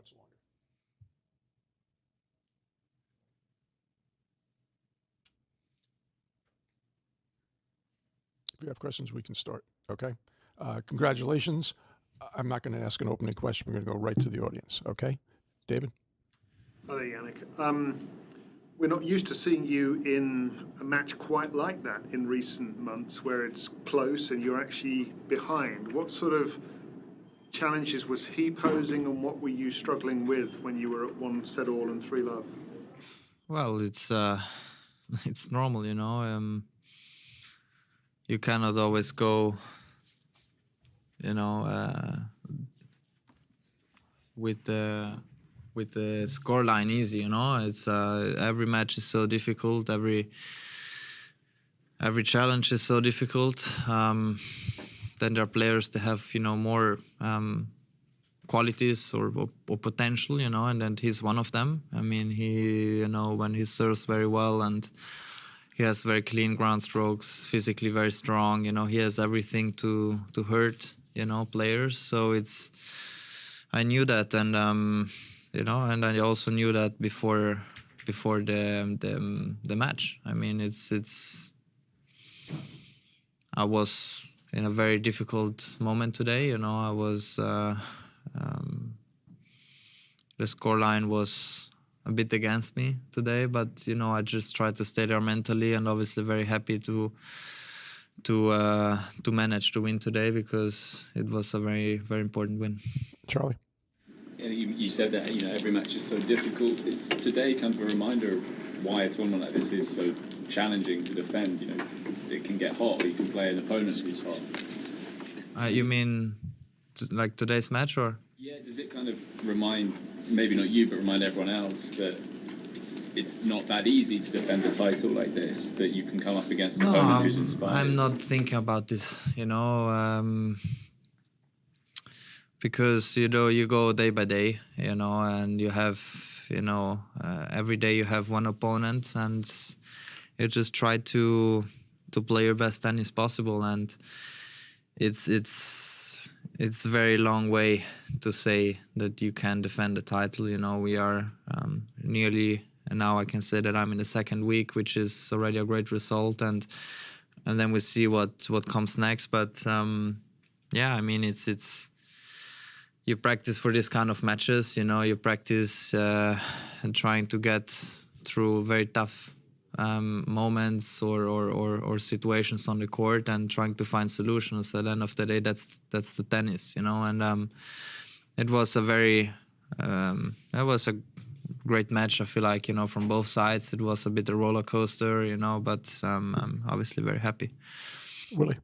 much longer. If you have questions, we can start. Okay. Congratulations. I'm not going to ask an opening question. We're going to go right to the audience. Okay. David? Hi there, Jannik. We're not used to seeing you in a match quite like that in recent months, where it's close and you're actually behind. What sort of challenges was he posing, and what were you struggling with when you were at 1-all and 3-love? Well, it's normal, you know. You cannot always go, you know, with the scoreline easy, you know. It's every match is so difficult. Every challenge is so difficult. Then there are players that have, you know, more qualities or potential, you know, and then he's one of them. I mean, he, you know, when he serves very well and he has very clean ground strokes, physically very strong, you know, he has everything to hurt, you know, players. So I knew that, and you know, and I also knew that before the match. I mean, I was in a very difficult moment today, you know. I was the scoreline was a bit against me today, but you know, I just tried to stay there mentally, and obviously very happy to manage to win today, because it was a very, very important win. Charlie? Yeah, you said that, you know, every match is so difficult. It's today kind of a reminder of why a tournament like this is so challenging to defend. You know, it can get hot, or you can play an opponent who's hot. You mean like today's match, or? Yeah, does it kind of remind, maybe not you, but remind everyone else that it's not that easy to defend a title like this, that you can come up against an opponent who's inspired? I'm not thinking about this, you know, because, you know, you go day by day, you know, and you have, you know, every day you have one opponent, and you just try to play your best tennis possible. And it's a very long way to say that you can defend the title. You know, we are nearly, and now I can say that I'm in the second week, which is already a great result, and then we see what comes next. But yeah, I mean, it's you practice for this kind of matches, you know. You practice and trying to get through very tough moments or situations on the court, and trying to find solutions. At the end of the day, that's the tennis, you know. And it was a great match. I feel like, you know, from both sides. It was a bit a roller coaster, you know, but I'm obviously very happy. Willie?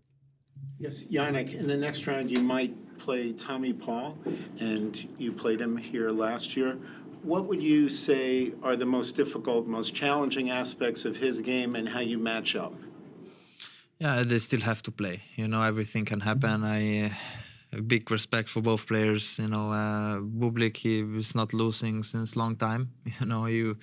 Yes, Jannik, in the next round you might play Tommy Paul, and you played him here last year. What would you say are the most difficult, most challenging aspects of his game, and how you match up? Yeah, they still have to play. You know, everything can happen. I have big respect for both players. You know, Bublik, he is not losing since long time. You know, you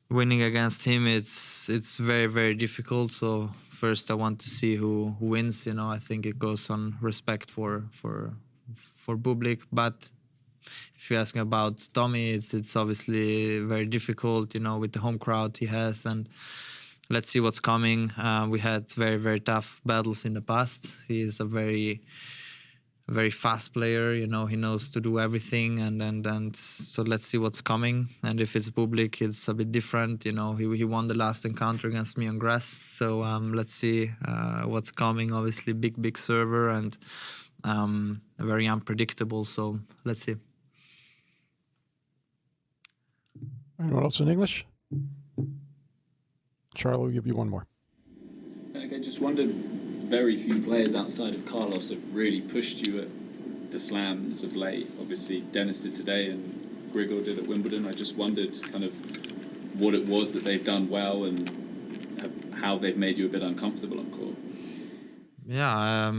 winning against him, it's very, very difficult. So first, I want to see who wins. You know, I think it goes on respect for Bublik. But if you ask me about Tommy, it's obviously very difficult. You know, with the home crowd he has, and let's see what's coming. We had very, very tough battles in the past. He is a very, very fast player. You know, he knows to do everything, and so let's see what's coming. And if it's Bublik, it's a bit different. You know, he won the last encounter against me on grass. So let's see what's coming. Obviously, big server, and very unpredictable. So let's see. Anyone else in English? Charlie, we'll give you one more. Okay, just wondered, very few players outside of Carlos have really pushed you at the slams of late. Obviously, Denis did today and Grigor did at Wimbledon. I just wondered kind of what it was that they've done well, and how they've made you a bit uncomfortable on court. Yeah,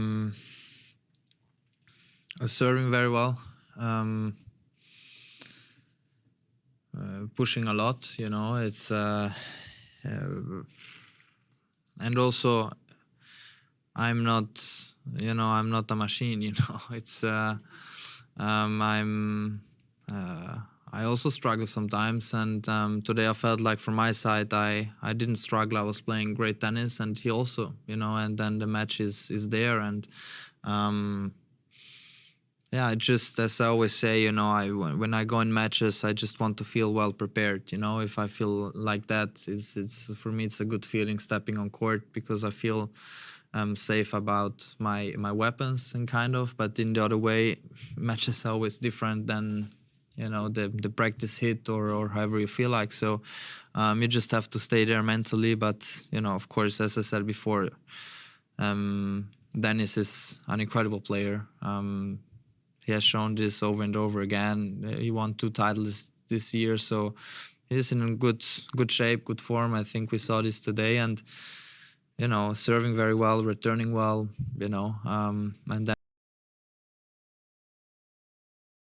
serving very well. Pushing a lot, you know. It's and also I'm not a machine, you know. It's I'm I also struggle sometimes, and today I felt like from my side I didn't struggle. I was playing great tennis, and he also, and then the match is there, and yeah, it just, as I always say, when I go in matches, I just want to feel well prepared. If I feel like that, it's for me it's a good feeling stepping on court, because I feel safe about my weapons and kind of. But in the other way, matches are always different than the practice hit or however you feel like. So you just have to stay there mentally. But of course, as I said before, Denis is an incredible player. He has shown this over and over again. He won 2 titles this year, so he's in good shape, good form. I think we saw this today, and serving very well, returning well, and then